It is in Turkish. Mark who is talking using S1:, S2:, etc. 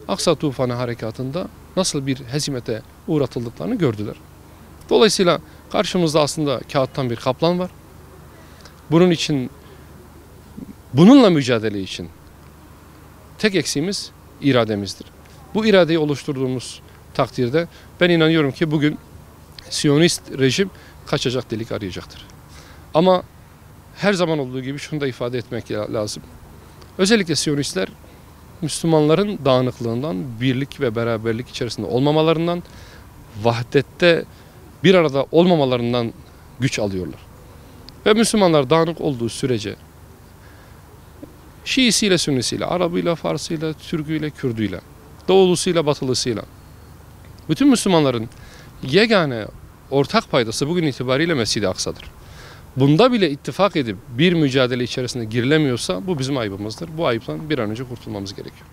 S1: Aksa Tufanı harekatında nasıl bir hezimete uğratıldıklarını gördüler. Dolayısıyla karşımızda aslında kağıttan bir kaplan var. Bununla mücadele için tek eksiğimiz irademizdir. Bu iradeyi oluşturduğumuz takdirde ben inanıyorum ki bugün Siyonist rejim kaçacak delik arayacaktır. Ama her zaman olduğu gibi şunu da ifade etmek lazım. Özellikle Siyonistler Müslümanların dağınıklığından, birlik ve beraberlik içerisinde olmamalarından, vahdette bir arada olmamalarından güç alıyorlar. Ve Müslümanlar dağınık olduğu sürece Şiisiyle, Sünnisiyle, Arabıyla, Farsıyla, Türküyle, Kürdüyle, Doğulusuyla, Batılısıyla bütün Müslümanların yegane ortak paydası bugün itibariyle Mescid-i Aksa'dır. Bunda bile ittifak edip bir mücadele içerisine girilemiyorsa bu bizim ayıbımızdır. Bu ayıptan bir an önce kurtulmamız gerekiyor.